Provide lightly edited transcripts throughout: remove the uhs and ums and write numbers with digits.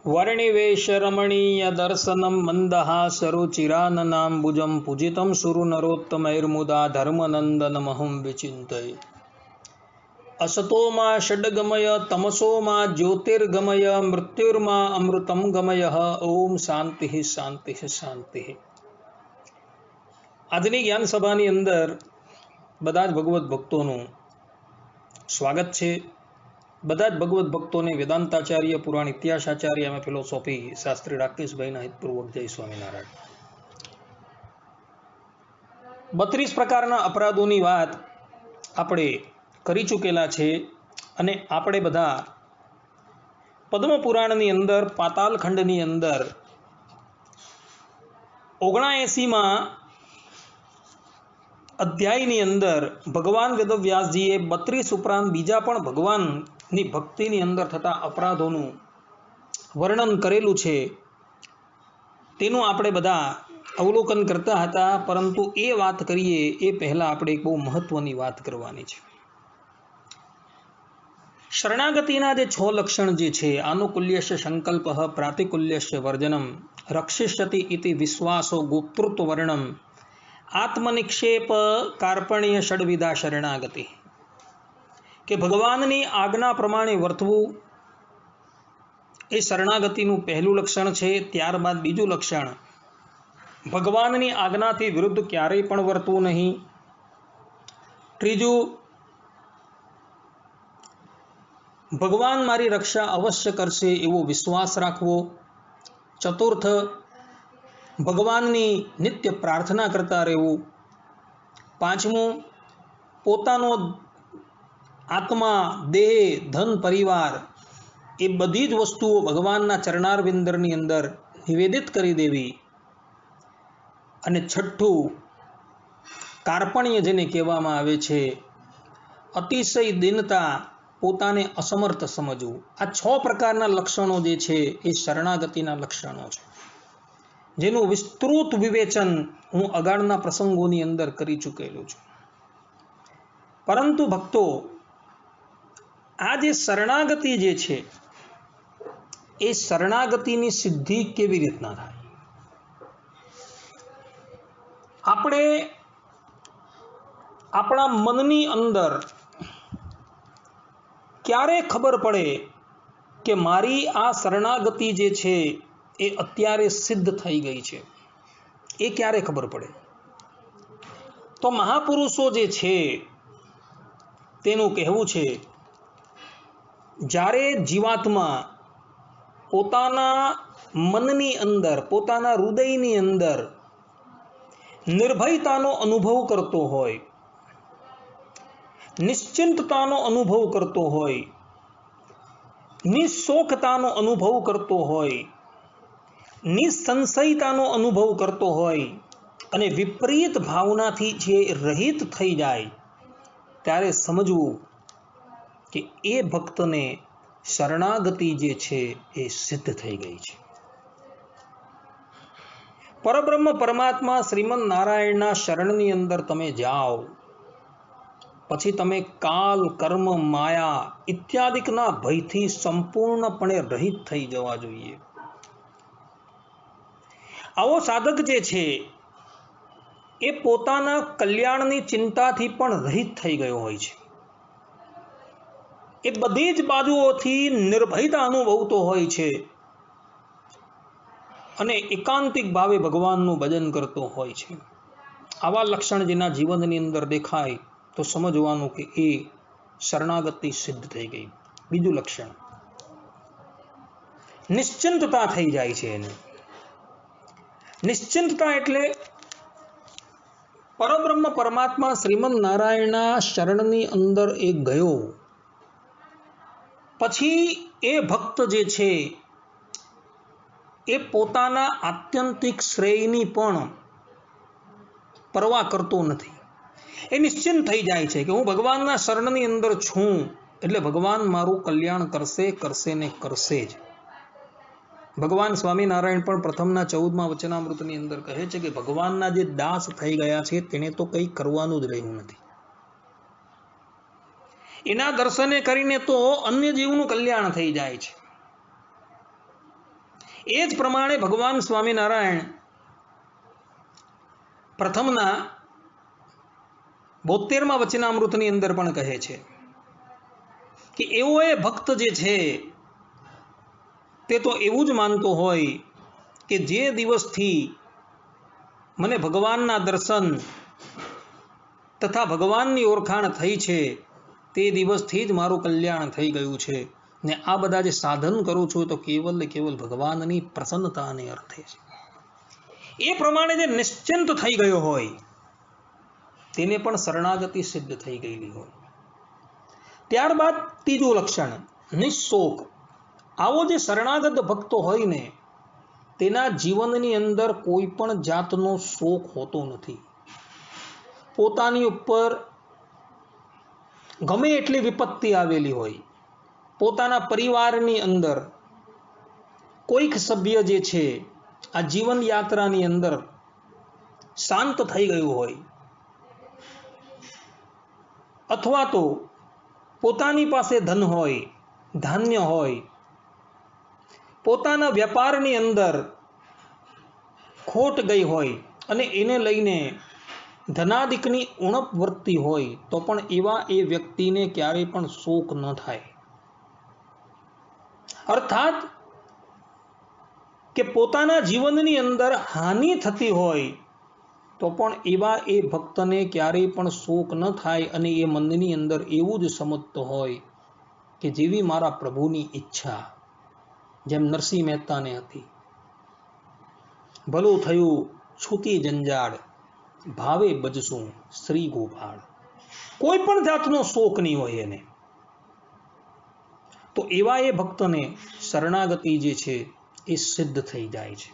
वर्णिवेशरमणीयदर्शनं मन्दहासरुचिराननाम्बुजं पूजितं सुरनरोत्तमैर्मुदा धर्मनन्दनमहं विचिन्तये। असतो मा षड्गमय तमसो मा ज्योतिर्गमय मृत्युर्मा अमृतं गमयः। ओम शांति शांति शांति। આજની જ્ઞાન સભાની અંદર બધા જ ભગવત ભક્તોનું સ્વાગત છે। બધા જ ભગવત ભક્તોને વેદાંતાચાર્ય પુરાણ ઇતિહાસાચાર્ય અને ફિલોસોફી શાસ્ત્રી રાકેશભાઈના હિતપૂર્વક જય સ્વામિનારાયણ। 32 પ્રકારના અપરાધોની વાત આપણે કરી ચૂકેલા છે અને આપણે બધા પદ્મ પુરાણની અંદર પાતાલખંડની અંદર 79માં અધ્યાયની અંદર ભગવાન વેદવ્યાસજીએ 32 ઉપરાંત બીજા પણ ભગવાનની ભક્તિની અંદર થતા અપરાધોનું વર્ણન કરેલું છે। તેનું આપણે બધા અવલોકન કરતા હતા, પરંતુ એ વાત કરીએ એ પહેલાં આપણે એક બહુ મહત્વની વાત કરવાની છે। શરણાગતિના જે 6 લક્ષણ જે છે, આનુકૂલ્યસ્ય સંકલ્પ, પ્રાતિકૂલ્યસ્ય વર્જનમ, રક્ષિષ્યતિ ઇતિ વિશ્વાસો, ગોપ્તૃત્વ વર્ણમ, આત્મનિક્ષેપ, કાર્પણ્ય, ષડવિધા શરણાગતિ। કે ભગવાનની આજ્ઞા પ્રમાણે વર્તવું એ શરણાગતિનું પહેલું લક્ષણ છે। ત્યારબાદ બીજું લક્ષણ, ભગવાનની આજ્ઞાથી વિરુદ્ધ ક્યારેય પણ વર્તવું નહીં। ત્રીજું, ભગવાન મારી રક્ષા અવશ્ય કરશે એવો વિશ્વાસ રાખવો। ચતુર્થ, ભગવાનની નિત્ય પ્રાર્થના કરતા રહેવું। પાંચમું, પોતાનો આત્મા, દેહ, ધન, પરિવાર એ બધી જ વસ્તુઓ ભગવાનના ચરણારવિંદની અંદર નિવેદિત કરી દેવી। અને છઠ્ઠું, કાર્પણ્ય જેને કહેવામાં આવે છે, અતિશય દીનતા, પોતાને અસમર્થ સમજવું। આ 6 પ્રકારના લક્ષણો જે છે એ શરણાગતિના લક્ષણો છે, જેનું વિસ્તૃત વિવેચન હું અગાળના પ્રસંગોની અંદર કરી ચૂકેલું છું। પરંતુ ભક્તો, આ જે શરણાગતિ જે છે એ શરણાગતિની સિદ્ધિ કેવી રીતના થાય? આપણે આપણા મનની અંદર ક્યારે ખબર પડે કે મારી આ શરણાગતિ જે છે એ અત્યારે સિદ્ધ થઈ ગઈ છે? એ ક્યારે ખબર પડે? તો મહાપુરુષો જે છે તેનું કહેવું છે, જ્યારે જીવાત્મા પોતાના મનની અંદર, પોતાના હૃદયની અંદર નિર્ભયતાનો અનુભવ કરતો હોય, નિશ્ચિંતતાનો અનુભવ કરતો હોય, નિઃશોકતાનો અનુભવ કરતો હોય, નિસંશયતાનો અનુભવ કરતો હોય અને વિપરીત ભાવનાથી જે રહિત થઈ જાય, ત્યારે સમજવું કે એ ભક્તને શરણાગતિ જે છે એ સિદ્ધ થઈ ગઈ છે। પરબ્રહ્મ પરમાત્મા શ્રીમન નારાયણના શરણની અંદર તમે જાઓ, પછી તમે કાલ, કર્મ, માયા ઇત્યાદિકના ભયથી સંપૂર્ણપણે રહિત થઈ જવા જોઈએ। આવો સાધક જે છે એ પોતાના કલ્યાણની ચિંતાથી પણ રહિત થઈ ગયો હોય છે। એ બધી જ બાજુઓથી નિર્ભયતા અનુભવતો હોય છે અને એકાંતિક ભાવે ભગવાનનું ભજન કરતો હોય છે। આવા લક્ષણ જેના જીવનની અંદર દેખાય તો સમજવાનું કે એ શરણાગતિ સિદ્ધ થઈ ગઈ। બીજું લક્ષણ, નિશ્ચિંતતા થઈ જાય છે એને। નિશ્ચિંતતા એટલે પરબ્રહ્મ પરમાત્મા શ્રીમન નારાયણના શરણની અંદર એ ગયો પછી એ ભક્ત જે છે એ પોતાના આત્યંતિક શ્રેયની પણ પરવા કરતો નથી। એ નિશ્ચિંત થઈ જાય છે કે હું ભગવાનના શરણની અંદર છું એટલે ભગવાન મારું કલ્યાણ કરશે, કરશે ને કરશે જ। ભગવાન સ્વામિનારાયણ પણ પ્રથમના 14મા વચનામૃતની અંદર કહે છે કે ભગવાનના જે દાસ થઈ ગયા છે તેને તો કંઈ કરવાનું જ રહ્યું નથી। એના દર્શને કરીને તો અન્ય જીવનું કલ્યાણ થઈ જાય છે। એ જ પ્રમાણે ભગવાન સ્વામિનારાયણ પ્રથમના 72મા વચનામૃતની અંદર પણ કહે છે કે એવો એ ભક્ત જે છે તે તો એવું જ માનતો હોય કે જે દિવસથી મને ભગવાનના દર્શન તથા ભગવાનની ઓળખાણ થઈ છે તે દિવસથી જ મારું કલ્યાણ થઈ ગયું છે ને આ બધા જે સાધન કરું છું તો કેવલ ને કેવલ ભગવાનની પ્રસન્નતાને અર્થે છે. એ પ્રમાણે જે નિશ્ચિંત થઈ ગયો હોય તેને પણ શરણાગતિ સિદ્ધ થઈ ગયેલી હોય. ત્યારબાદ ત્રીજું લક્ષણ નિઃશોક. આવો જે શરણાગત ભક્તો હોય ને તેના જીવનની અંદર કોઈ પણ જાતનો શોક હોતો નથી. પોતાની ઉપર ગમે એટલી વિપત્તિ આવેલી હોય, પોતાના પરિવારની અંદર કોઈક સભ્ય જે છે આ જીવન યાત્રાની અંદર શાંત થઈ ગયું હોય અથવા તો પોતાની પાસે ધન હોય, ધાન્ય હોય, પોતાના વેપારની અંદર ખોટ ગઈ હોય અને એને લઈને ધનાદિકની ઉણપ વર્તી હોય તો પણ એવા એ વ્યક્તિને ક્યારેય પણ શોક ન થાય. અર્થાત કે પોતાના જીવનની અંદર હાનિ થતી હોય તો પણ એવા એ ભક્તને ક્યારેય પણ શોક ન થાય અને એ મનની અંદર એવું જ સમજતો હોય કે જેવી મારા પ્રભુની ઈચ્છા, જેમ નરસિંહ મહેતાને હતી, ભલું થયું છૂતી જંજાળ, ભાવે બજશું શ્રી ગોપાળ. કોઈ પણ જાતનો શોક નહીં હોય એને. તો એવા એ ભક્તને શરણાગતિ જે છે એ સિદ્ધ થઈ જાય છે.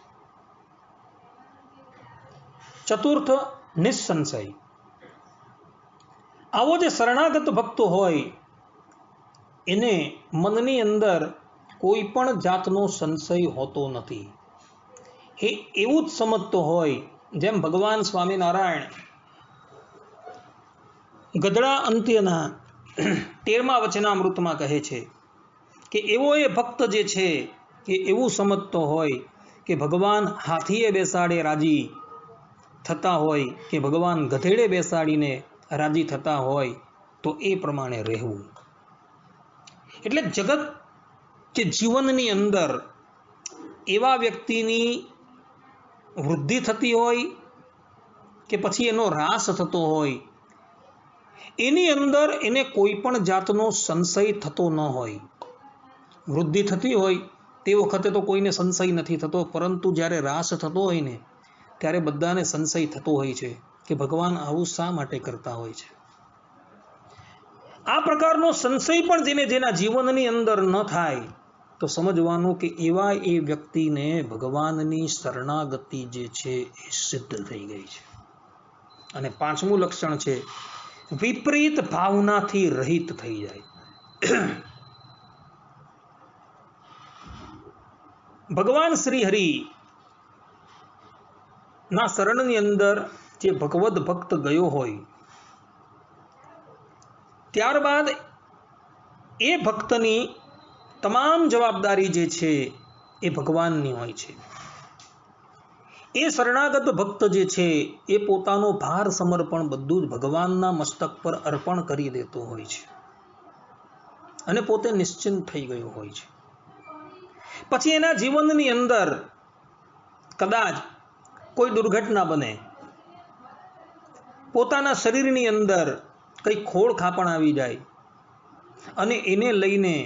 ચતુર્થ નિસંશય. આવો જે શરણાગત ભક્તો હોય એને મનની અંદર કોઈ પણ જાતનો સંશય હોતો નથી. એ એવું જ સમજતો હોય જેમ ભગવાન સ્વામિનારાયણ ગધડા અંત્યના 13મા વચનામૃતમાં કહે છે કે એવો એ ભક્ત જે છે એ એવું સમજતો હોય કે ભગવાન હાથીએ બેસાડે રાજી થતા હોય કે ભગવાન ગધેડે બેસાડીને રાજી થતા હોય તો એ પ્રમાણે રહેવું. એટલે જગત કે જીવનની અંદર એવા વ્યક્તિની વૃદ્ધિ થતી હોય કે પછી એનો રાસ થતો હોય એની અંદર એને કોઈ પણ જાતનો સંશય થતો ન હોય. વૃદ્ધિ થતી હોય તે વખતે તો કોઈને સંશય નથી થતો, પરંતુ જ્યારે રાસ થતો હોય ને ત્યારે બધાને સંશય થતો હોય છે કે ભગવાન આવું શા માટે કરતા હોય છે. આ પ્રકારનો સંશય પણ જેના જીવનની અંદર ન થાય તો સમજવાનું કે એવા એ વ્યક્તિને ભગવાનની શરણાગતિ જે છે એ સિદ્ધ થઈ ગઈ છે. અને પાંચમું લક્ષણ છે વિપરીત ભાવનાથી રહિત થઈ જાય. ભગવાન શ્રી હરિ ના શરણની અંદર જે ભગવદ ભક્ત ગયો હોય ત્યારબાદ એ ભક્તની તમામ જવાબદારી જે છે એ ભગવાનની હોય છે. એ શરણાગત ભક્ત જે છે એ પોતાનો ભાર સમર્પણ બધું જ ભગવાનના મસ્તક પર અર્પણ કરી દેતો હોય છે અને પોતે નિશ્ચિંત થઈ ગયો હોય છે. પછી એના જીવનની અંદર કદાચ કોઈ દુર્ઘટના બને, પોતાના શરીરની અંદર કંઈ ખોળ ખાપણ આવી જાય અને એને લઈને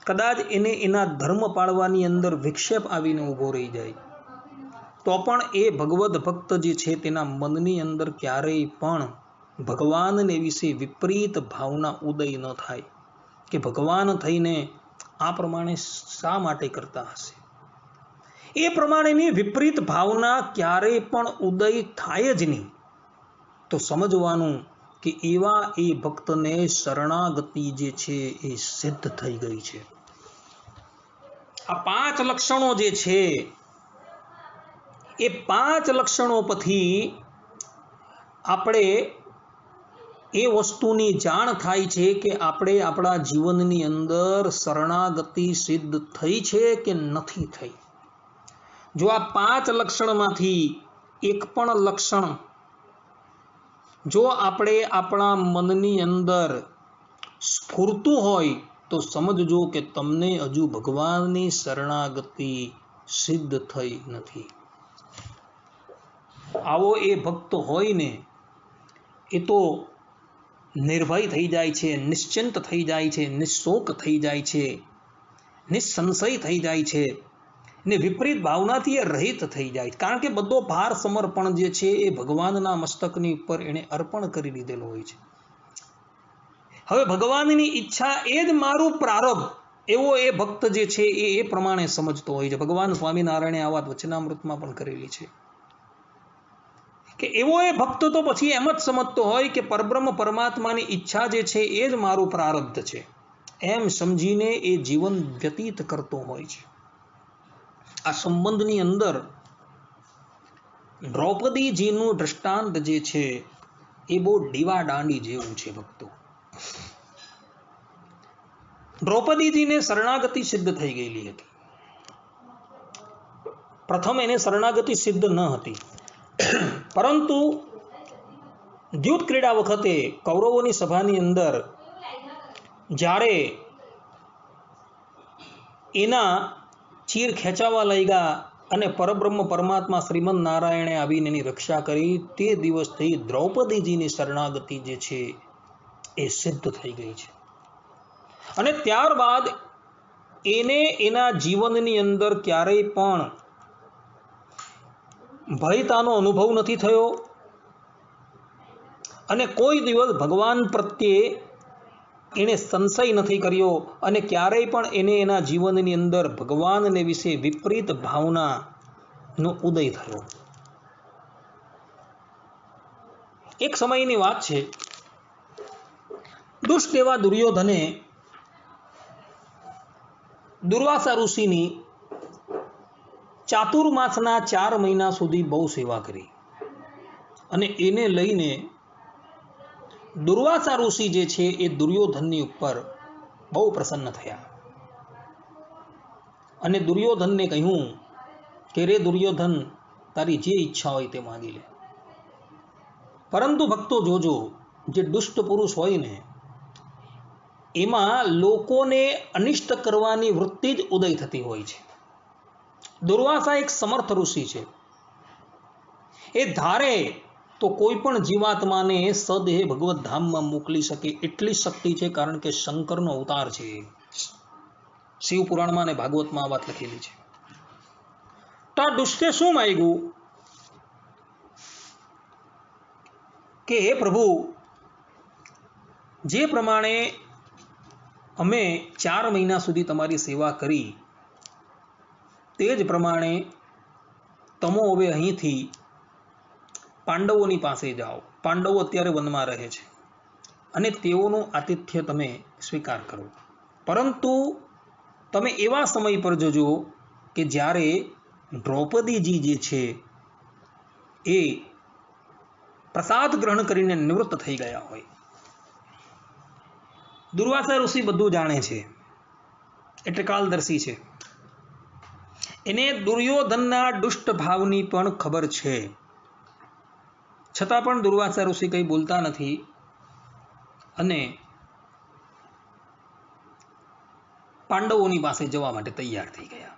કદાચ એને એના ધર્મ પાળવાની અંદર વિક્ષેપ આવીને ઊભો રહી જાય તો પણ એ ભગવદ ભક્ત જે છે તેના મનની અંદર ક્યારેય પણ ભગવાનને વિશે વિપરીત ભાવના ઉદય ન થાય કે ભગવાન થઈને આ પ્રમાણે શા માટે કરતા હશે. એ પ્રમાણેની વિપરીત ભાવના ક્યારેય પણ ઉદય થાય જ નહીં. તો સમજવાનું કે એવા એ ભક્તને શરણાગતિ જે છે એ સિદ્ધ થઈ ગઈ છે. આ 5 લક્ષણો જે છે એ 5 લક્ષણો પછી આપણે એ વસ્તુની જાણ થાય છે કે આપણે આપણા જીવનની અંદર શરણાગતિ સિદ્ધ થઈ છે કે નથી થઈ. જો આ 5 લક્ષણમાંથી એક પણ લક્ષણ જો આપણે આપણા મનની અંદર સ્ફૂરતું હોય તો સમજજો કે તમને હજુ ભગવાનની શરણાગતિ સિદ્ધ થઈ નથી. આવો એ ભક્ત હોય ને એ તો નિર્ભય થઈ જાય છે, નિશ્ચિંત થઈ જાય છે, નિશોક થઈ જાય છે, નિસંશય થઈ જાય છે ને વિપરીત ભાવનાથી એ રહિત થઈ જાય. કારણ કે બધો ભાર સમર્પણ જે છે એ ભગવાનના મસ્તકની ઉપર એણે અર્પણ કરી દીધેલો હોય છે. હવે ભગવાનની ઈચ્છા એ જ મારું પ્રારબ્ધ એવો એ ભક્ત જે છે એ પ્રમાણે સમજતો હોય છે. ભગવાન સ્વામિનારાયણે આ વાત વચનામૃતમાં પણ કરેલી છે કે એવો એ ભક્ત તો પછી એમ જ સમજતો હોય કે પરબ્રહ્મ પરમાત્માની ઈચ્છા જે છે એ જ મારું પ્રારબ્ધ છે એમ સમજીને એ જીવન વ્યતીત કરતો હોય છે. આ સંબંધની અંદર દ્રૌપદીજીનું દ્રષ્ટાંત જે છે એ બહુ દીવા દાંડી જેવું છે ભક્તો. દ્રૌપદીજીને શરણાગતિ સિદ્ધ થઈ ગયેલી હતી. પ્રથમ એને શરણાગતિ સિદ્ધ ન હતી, પરંતુ દ્યુત ક્રીડા વખતે કૌરવોની સભાની અંદર જ્યારે એના ચીર ખેંચાવા લાગ્યા અને પરબ્રહ્મ પરમાત્મા શ્રીમદ નારાયણે આવીને એની રક્ષા કરી, તે દિવસથી દ્રૌપદીજીની શરણાગતિ જે છે એ સિદ્ધ થઈ ગઈ છે. અને ત્યારબાદ એને એના જીવનની અંદર ક્યારેય પણ ભયતાનો અનુભવ નથી થયો અને કોઈ દિવસ ભગવાન પ્રત્યે એણે સંશય નથી કર્યો અને ક્યારેય પણ એને એના જીવનની અંદર ભગવાનને વિશે વિપરીત ભાવનાનો ઉદય થયો. એક સમયની વાત છે, દુષ્ટ એવા દુર્યોધને દુર્વાસા ઋષિની ચાતુર્માસના 4 મહિના સુધી બહુ સેવા કરી અને એને લઈને દુર્વાસા ઋષિ જે છે એ દુર્યોધનની ઉપર બહુ પ્રસન્ન થયા અને દુર્યોધનને કહ્યું કે રે દુર્યોધન, તારી જે ઈચ્છા હોય તે માંગી લે. પરંતુ ભક્તો જોજો, જે દુષ્ટ પુરુષ હોય ને એમાં લોકોને અનિષ્ટ કરવાની વૃત્તિ જ ઉદય થતી હોય છે. દુર્વાસા એક સમર્થ ઋષિ છે. એ ધારે તો કોઈ પણ જીવાત્માને સદેહ ભગવત ધામમાં મોકલી શકે એટલી શક્તિ છે, કારણ કે શંકરનો અવતાર છે. શિવ પુરાણમાં અને ભાગવતમાં આ વાત લખેલી છે. તો આ દુષ્ટે શું માંગ્યું કે હે પ્રભુ, જે પ્રમાણે અમે 4 મહિના સુધી તમારી સેવા કરી તે જ પ્રમાણે તમો હવે અહીંથી પાંડવોની પાસે જાઓ. પાંડવો અત્યારે વનમાં રહે છે અને તેઓનું આતિથ્ય તમે સ્વીકાર કરો, પરંતુ તમે એવા સમય પર જજો કે જ્યારે દ્રૌપદીજી જે છે એ પ્રસાદ ગ્રહણ કરીને નિવૃત્ત થઈ ગયા હોય. દુર્વાસા ઋષિ બધું જાણે છે, એટલે કાલદર્શી છે. એને દુર્યોધનના દુષ્ટ ભાવની પણ ખબર છે, છતાં પણ દુર્વાસા ઋષિ કંઈ બોલતા નથી અને પાંડવોની પાસે જવા માટે તૈયાર થઈ ગયા.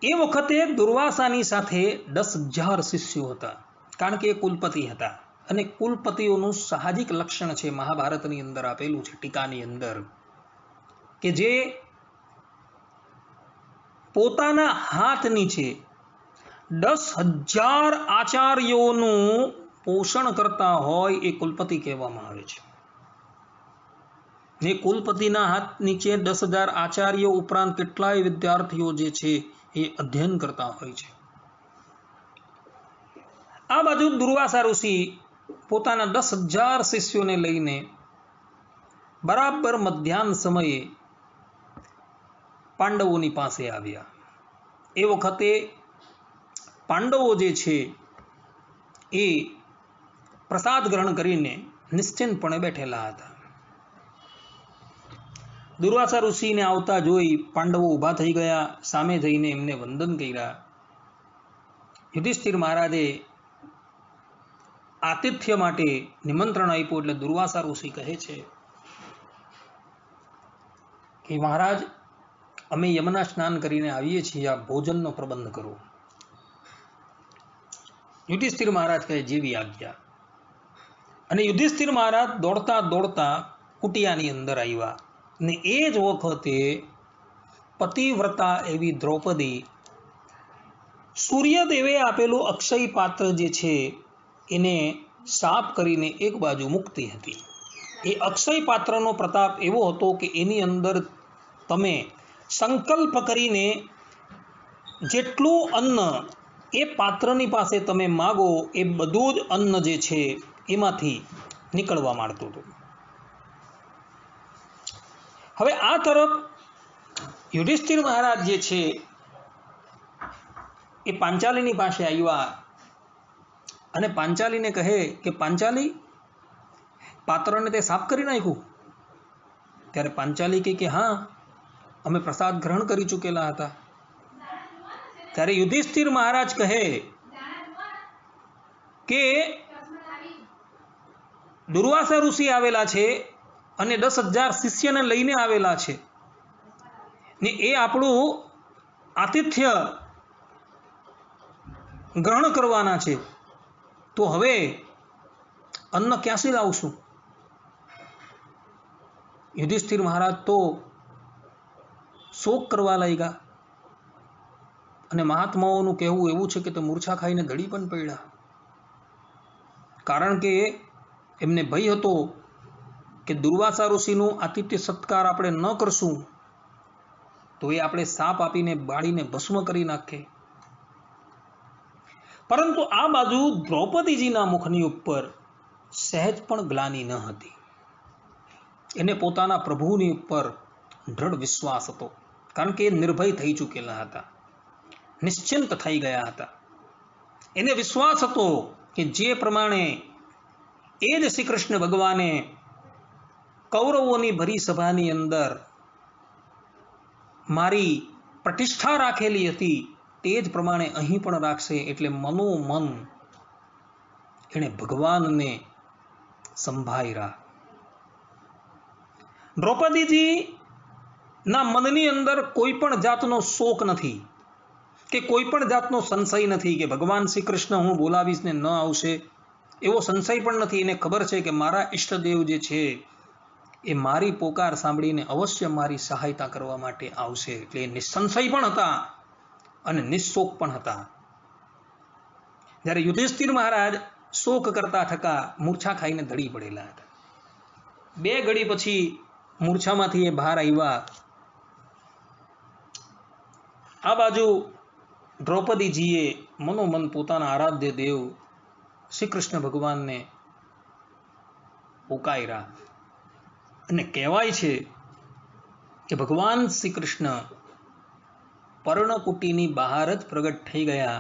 એ વખતે દુર્વાસાની સાથે 10,000 શિષ્યો હતા, કારણ કે એ કુલપતિ હતા અને કુલપતિઓનું સાહજિક લક્ષણ છે, મહાભારતની અંદર આપેલું છે ટીકાની અંદર, કે જે પોતાના હાથ નીચે 10,000 આચાર્યોનું પોષણ કરતા હોય એ કુલપતિ કહેવામાં આવે છે. ને કુલપતિના હાથ નીચે 10,000 આચાર્યો ઉપરાંત કેટલાય વિદ્યાર્થીઓ જે છે એ અધ્યયન કરતા હોય છે. આ બાજુ દુર્વાસા ઋષિ પોતાના 10,000 શિષ્યોને લઈને બરાબર મધ્યાહન સમયે પાંડવોની પાસે આવ્યા. એ વખતે પાંડવો જે છે એ પ્રસાદ ગ્રહણ કરીને નિશ્ચિંતપણે બેઠેલા હતા. દુર્વાસા ઋષિને આવતા જોઈ પાંડવો ઊભા થઈ ગયા, સામે જઈને એમને વંદન કર્યા. યુધિષ્ઠિર મહારાજે આતિથ્ય માટે નિમંત્રણ આપ્યું. એટલે દુર્વાસા ઋષિ કહે છે કે મહારાજ, અમે યમુના સ્નાન કરીને આવીએ છીએ, આ ભોજનનો પ્રબંધ કરો. યુધિષ્ઠિર મહારાજ કહે જેવી આજ્ઞા. અને યુધિષ્ઠિર મહારાજ દોડતા દોડતા કુટિયાની અંદર આવ્યા. ને એ જ વખતે પતિવ્રતા એવી દ્રૌપદી સૂર્યદેવે આપેલું અક્ષય પાત્ર જે છે એને સાફ કરીને એક બાજુ મૂકતી હતી. એ અક્ષય પાત્રનો પ્રતાપ એવો હતો કે એની અંદર તમે સંકલ્પ કરીને જેટલું અન્ન એ પાત્રની પાસે તમે માગો એ બધું જ અન્ન જે છે એમાંથી નીકળવા માંડતું હતું. હવે આ તરફ યુધિષ્ઠિર મહારાજ જે છે એ પાંચાલીની પાસે આવ્યા અને પાંચાલીને કહે કે પાંચાલી, પાત્રને તે સાફ કરી નાખ્યું? ત્યારે પાંચાલી કહે કે હા, અમે પ્રસાદ ગ્રહણ કરી ચૂકેલા હતા. ત્યારે યુધિષ્ઠિર મહારાજ કહે કે દુર્વાસા ઋષિ આવેલા છે અને 10,000 શિષ્યને લઈને આવેલા છે ને એ આપણું આતિથ્ય ગ્રહણ કરવાના છે, તો હવે અન્ન ક્યાંથી લાવશું? યુધિષ્ઠિર મહારાજ તો શોક કરવા લાગ્યા. અને મહાત્માઓનું કહેવું એવું છે કે તે મૂર્છા ખાઈને ધડી પણ પડ્યા. કારણ કે એમને ભય હતો કે દુર્વાસા ઋષિનું આતિથ્ય સત્કાર આપણે ન કરશું તો એ આપણે સાપ આપીને બાળીને ભસ્મ કરી નાખે. પરંતુ આ બાજુ દ્રૌપદીજીના મુખની ઉપર સહેજ પણ ગ્લાનિ ન હતી. એને પોતાના પ્રભુની ઉપર દ્રઢ વિશ્વાસ હતો. કારણ કે એ નિર્ભય થઈ ચૂકેલા હતા, નિશ્ચિંત થઈ ગયા હતા. એને વિશ્વાસ હતો કે જે પ્રમાણે એ જ શ્રી કૃષ્ણ ભગવાને કૌરવોની ભરી સભાની અંદર મારી પ્રતિષ્ઠા રાખેલી હતી તે જ પ્રમાણે અહીં પણ રાખશે. એટલે મનોમન એણે ભગવાનને સંભાળ્યા. દ્રૌપદીજી ના મનની અંદર કોઈ પણ જાતનો શોક નથી કે કોઈ પણ જાતનો સંશય નથી કે ભગવાન શ્રી કૃષ્ણ હું બોલાવીશ ને ન આવશે, એવો સંશય પણ નથી. એને ખબર છે કે મારા ઈષ્ટદેવ જે છે એ મારી પોકાર સાંભળીને અવશ્ય મારી સહાયતા કરવા માટે આવશે. એટલે નિસંશય પણ હતા અને નિશોક પણ હતા. જ્યારે યુધિષ્ઠિર મહારાજ શોક કરતા થકા મૂર્છા ખાઈને ધડી પડેલા હતા. 2 ઘડી પછી મૂર્છામાંથી એ બહાર આવ્યા. આ બાજુ દ્રૌપદીજીએ મનોમન પોતાના આરાધ્ય દેવ શ્રી કૃષ્ણ ભગવાનને પુકાર્યા. અને કહેવાય છે કે ભગવાન શ્રી કૃષ્ણ પર્ણકુટીની બહાર જ પ્રગટ થઈ ગયા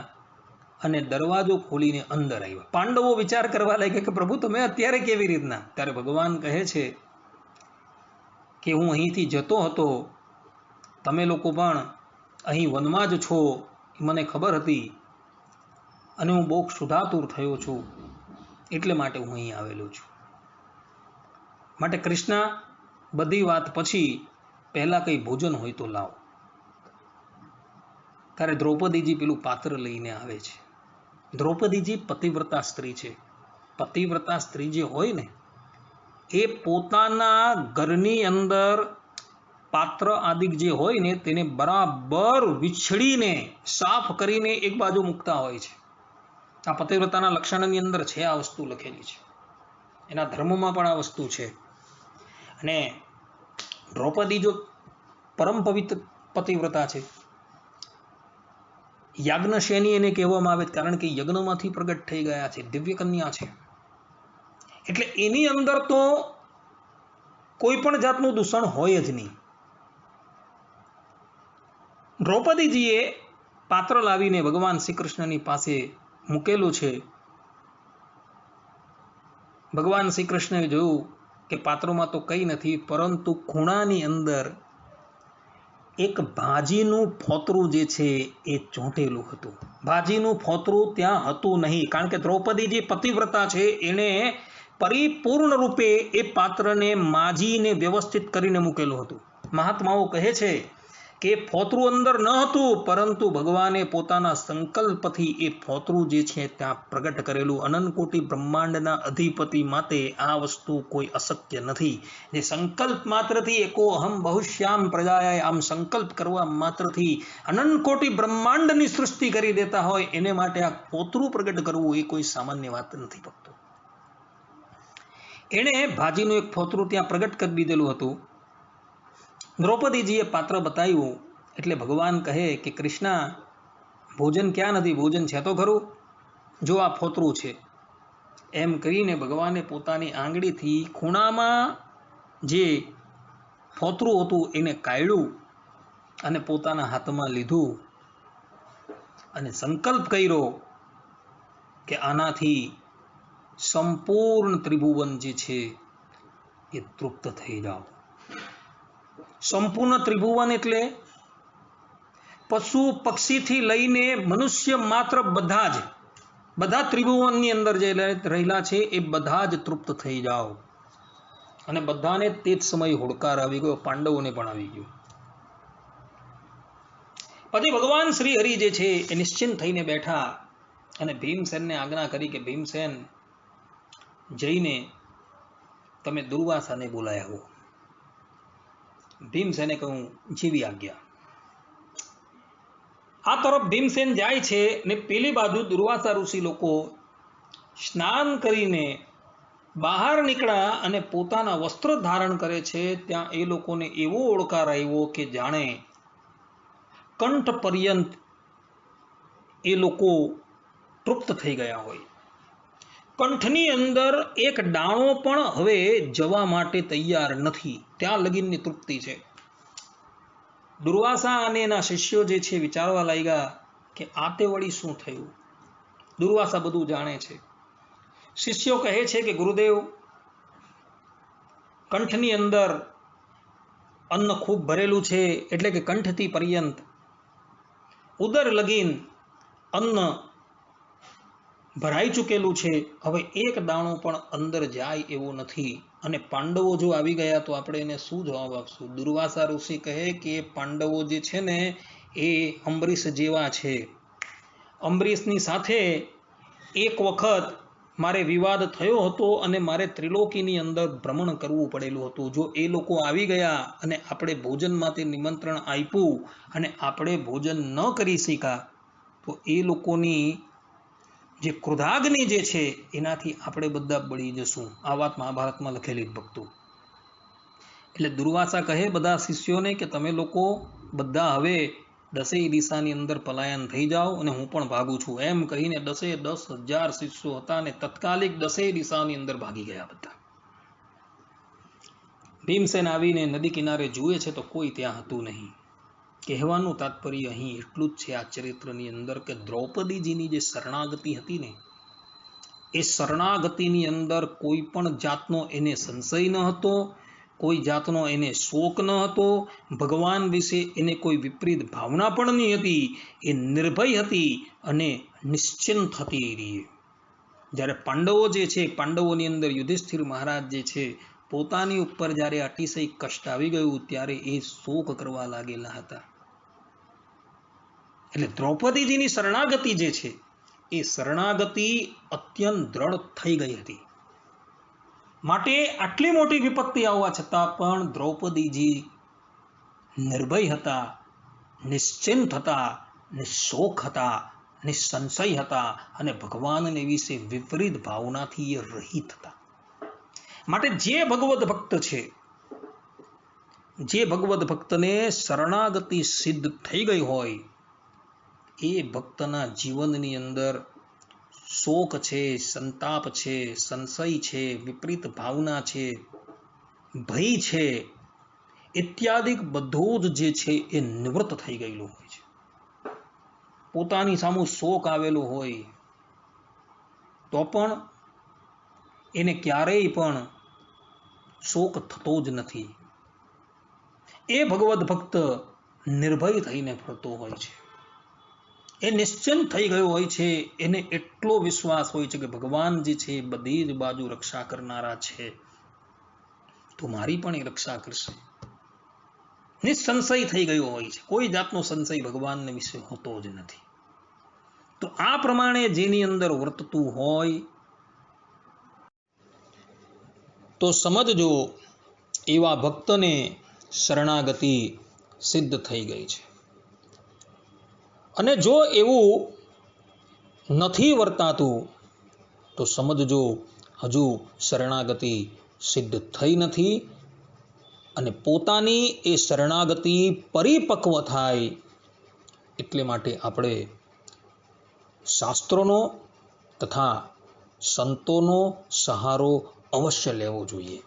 અને દરવાજો ખોલીને અંદર આવ્યા. પાંડવો વિચાર કરવા લાગ્યા કે પ્રભુ તમે અત્યારે કેવી રીતના? ત્યારે ભગવાન કહે છે કે હું અહીંથી જતો હતો, તમે લોકો પણ અહીં વનમાં જ છો મને ખબર હતી અને હું બહુ સુધાતુર થયો છું એટલે માટે હું અહીં આવેલો છું. માટે કૃષ્ણ બધી વાત પછી પહેલા કંઈ ભોજન હોય તો લાવો. ત્યારે દ્રૌપદીજી પેલું પાત્ર લઈને આવે છે. દ્રૌપદીજી પતિવ્રતા સ્ત્રી છે. પતિવ્રતા સ્ત્રી જે હોય ને એ પોતાના ઘરની અંદર પાત્ર આદિ જે હોય ને તેને બરાબર વિછડીને સાફ કરીને એક બાજુ મૂકતા હોય છે. આ પતિવ્રતાના લક્ષણની અંદર છે આ વસ્તુ લખેલી છે. એના ધર્મમાં પણ આ વસ્તુ છે. અને દ્રૌપદી જો પરમ પવિત્ર પતિવ્રતા છે. યાજ્ઞશેની એને કહેવામાં આવે કારણ કે યજ્ઞમાંથી પ્રગટ થઈ ગયા છે, દિવ્ય કન્યા છે. એટલે એની અંદર તો કોઈ પણ જાતનું દૂષણ હોય જ નહીં. દ્રૌપદીજીએ પાત્ર લાવીને ભગવાન શ્રી કૃષ્ણની પાસે મૂકેલું છે. ભગવાન શ્રી કૃષ્ણએ જોયું કે પાત્રોમાં તો કંઈ નથી, પરંતુ ખૂણાની અંદર એક ભાજીનું ફોતરું જે છે એ ચોંટેલું હતું. ભાજીનું ફોતરું ત્યાં હતું નહીં, કારણ કે દ્રૌપદી જે પતિવ્રતા છે એણે પરિપૂર્ણ રૂપે એ પાત્રને માજીને વ્યવસ્થિત કરીને મૂકેલું હતું. મહાત્માઓ કહે છે કે ફોતરું અંદર ન હતું, પરંતુ ભગવાને પોતાના સંકલ્પથી એ ફોતરું જે છે ત્યાં પ્રગટ કરેલું. અનંતકોટી બ્રહ્માંડના અધિપતિ માટે આ વસ્તુ કોઈ અશક્ય નથી. જે સંકલ્પ માત્રથી એકો અહમ બહુશ્યામ પ્રજાએ, આમ સંકલ્પ કરવા માત્રથી અનંતકોટી બ્રહ્માંડની સૃષ્ટિ કરી દેતા હોય, એને માટે આ ફોતરું પ્રગટ કરવું એ કોઈ સામાન્ય વાત નથી. ભક્તો, એણે ભાજીનું એક ફોતરું ત્યાં પ્રગટ કરી દીધેલું હતું. દ્રૌપદીજીએ પાત્ર બતાવ્યું એટલે ભગવાન કહે કે કૃષ્ણા, ભોજન ક્યાં નથી? ભોજન છે તો ખરું, જો આ ફોતરું છે. એમ કરીને ભગવાને પોતાની આંગળીથી ખૂણામાં જે ફોતરું હતું એને કાઢ્યું અને પોતાના હાથમાં લીધું અને સંકલ્પ કર્યો કે આનાથી સંપૂર્ણ ત્રિભુવન જે છે એ તૃપ્ત થઈ જાઓ. સંપૂર્ણ ત્રિભુવન એટલે પશુ પક્ષીથી લઈને મનુષ્ય માત્ર બધા ત્રિભુવનની અંદર જે રહેલા છે એ બધા જ તૃપ્ત થઈ જાઓ. અને બધાને તે જ સમયે હોડકાર આવી ગયો, પાંડવોને પણ આવી ગયો. પછી ભગવાન શ્રી હરિ જે છે એ નિશ્ચિંત થઈને બેઠા અને ભીમસેનને આજ્ઞા કરી કે ભીમસેન, જઈને તમે દુર્વાસાને બોલાય આવો. ભીમસેને કહ્યું, જેવી આજ્ઞા. આ તરફ ભીમસેન જાય છે ને પેલી બાજુ દુર્વાસા ઋષિ લોકો સ્નાન કરીને બહાર નીકળ્યા અને પોતાના વસ્ત્ર ધારણ કરે છે. ત્યાં એ લોકોને એવો ઓળકાર આવ્યો કે જાણે કંઠ પર્યંત એ લોકો તૃપ્ત થઈ ગયા હોય. કંઠની અંદર એક દાણો પણ હવે જવા માટે તૈયાર નથી, ત્યાં લગીનની તૃપ્તિ છે. દુર્વાસા અને એના શિષ્યો જે છે વિચારવા લાગ્યા કે આ તે વળી શું થયું. દુર્વાસા બધું જાણે છે. શિષ્યો કહે છે કે ગુરુદેવ, કંઠની અંદર અન્ન ખૂબ ભરેલું છે, એટલે કે કંઠથી પર્યંત ઉદર લગીન અન્ન ભરાઈ ચૂકેલું છે. હવે એક દાણો પણ અંદર જાય એવું નથી. અને પાંડવો જો આવી ગયા તો આપણે એને શું જવાબ આપશું? દુર્વાસા ઋષિ કહે કે પાંડવો જે છે ને એ અંબરીશ જેવા છે. અંબરીશની સાથે એક વખત મારે વિવાદ થયો હતો અને મારે ત્રિલોકીની અંદર ભ્રમણ કરવું પડેલું હતું. જો એ લોકો આવી ગયા અને આપણે ભોજન માટે નિમંત્રણ આપ્યું અને આપણે ભોજન ન કરી શક્યા તો એ લોકોની જે ક્રોધાગ્નિ જે છે એનાથી આપણે બધા બળી જશું. આ વાત મહાભારતમાં લખેલી જ ભક્તો. એટલે દુર્વાસા કહે બધા શિષ્યોને કે તમે લોકો બધા હવે 10 દિશાની અંદર પલાયન થઈ જાઓ અને હું પણ ભાગું છું. એમ કહીને 10,000 શિષ્યો હતા અને તત્કાલિક 10 દિશાની અંદર ભાગી ગયા બધા. ભીમસેન આવીને નદી કિનારે જુએ છે તો કોઈ ત્યાં હતું નહીં. કહેવાનું તાત્પર્ય અહીં એટલું જ છે આ ચરિત્રની અંદર કે દ્રૌપદીજીની જે શરણાગતિ હતી ને, એ શરણાગતિની અંદર કોઈ પણ જાતનો એને સંશય ન હતો, કોઈ જાતનો એને શોક ન હતો, ભગવાન વિશે એને કોઈ વિપરીત ભાવના પણ નહીં હતી. એ નિર્ભય હતી અને નિશ્ચિંત હતી. જ્યારે પાંડવો જે છે, પાંડવોની અંદર યુધિષ્ઠિર મહારાજ જે છે, પોતાની ઉપર જ્યારે અતિશય કષ્ટ આવી ગયું ત્યારે એ શોક કરવા લાગેલા હતા. એટલે દ્રૌપદીજીની શરણાગતિ જે છે એ શરણાગતિ અત્યંત દ્રઢ થઈ ગઈ હતી. માટે આટલી મોટી વિપત્તિ આવવા છતાં પણ દ્રૌપદીજી નિર્ભય હતા, નિશ્ચિંત હતા, નિશોક હતા, નિસંશય હતા અને ભગવાનને વિશે વિપરીત ભાવનાથી એ રહિત હતા. માટે જે ભગવદ ભક્ત છે, જે ભગવદ ભક્તને શરણાગતિ સિદ્ધ થઈ ગઈ હોય એ ભક્તના જીવનની અંદર શોક છે, સંતાપ છે, સંશય છે, વિપરીત ભાવના છે, ભય છે ઇત્યાદિ બધું જ જે છે એ નિવૃત્ત થઈ ગયેલું હોય છે. પોતાની સામે શોક આવેલો હોય તો પણ એને ક્યારેય પણ શોક થતો જ નથી. એ ભગવદ ભક્ત નિર્ભય થઈને ફરતો હોય છે. એ નિશ્ચિંત થઈ ગયો હોય છે. એને એટલો વિશ્વાસ હોય છે કે ભગવાન જે છે એ બધી જ બાજુ રક્ષા કરનારા છે, તો મારી પણ એ રક્ષા કરશે. નિસંશય થઈ ગયો હોય છે. કોઈ જાતનો સંશય ભગવાનને વિશે હોતો જ નથી. તો આ પ્રમાણે જેની અંદર વર્તતું હોય તો સમજજો એવા ભક્તને શરણાગતિ સિદ્ધ થઈ ગઈ છે. અને જો એવું નથી વર્તાતું તો સમજજો હજુ શરણાગતિ સિદ્ધ થઈ નથી. અને પોતાની એ શરણાગતિ પરિપક્વ થાય એટલે માટે આપણે શાસ્ત્રોનો તથા સંતોનો સહારો અવશ્ય લેવો જોઈએ.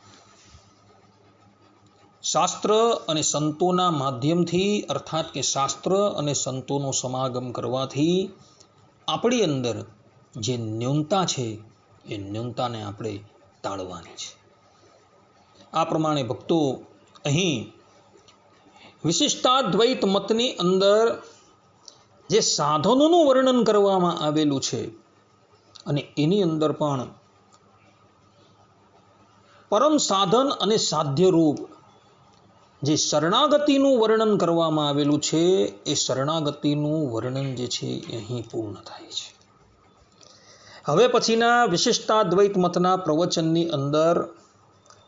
શાસ્ત્ર અને સંતોના માધ્યમથી, અર્થાત કે શાસ્ત્ર અને સંતોનો સમાગમ કરવાથી આપણી અંદર જે ન્યૂનતા છે એ ન્યૂનતાને આપણે ટાળવાની છે. આ પ્રમાણે ભક્તો અહીં વિશિષ્ટાદ્વૈત મતની અંદર જે સાધનોનું વર્ણન કરવામાં આવેલું છે અને એની અંદર પણ પરમ સાધન અને સાધ્ય રૂપ જે શરણાગતિનું વર્ણન કરવામાં આવેલું છે, એ શરણાગતિનું વર્ણન જે છે એ અહીં પૂર્ણ થાય છે. હવે પછીના વિશિષ્ટાદ્વૈત મતના પ્રવચનની અંદર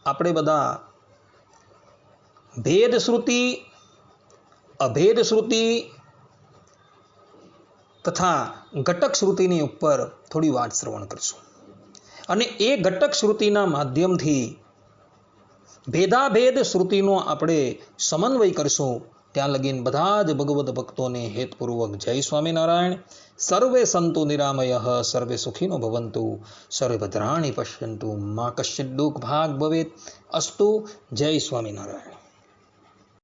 આપણે બધા ભેદ શ્રુતિ, અભેદ શ્રુતિ તથા ઘટક શ્રુતિની ઉપર થોડી વાત શ્રવણ કરશું. અને એ ઘટક શ્રુતિના માધ્યમથી ભેદાભેદ શ્રુતિનો આપણે સમન્વય કરશું. ત્યાં લગીન બધા જ ભગવદ ભક્તોને હેતપૂર્વક જય સ્વામિનારાયણ. સર્વે સંતો નિરામયઃ, સર્વે સુખીનો ભવંતુ, સર્વે ભદ્રાણિ પશ્યન્તુ, મા કશ્ચિદ દુઃખ ભાગ ભવેત. અસ્તુ. જય સ્વામિનારાયણ.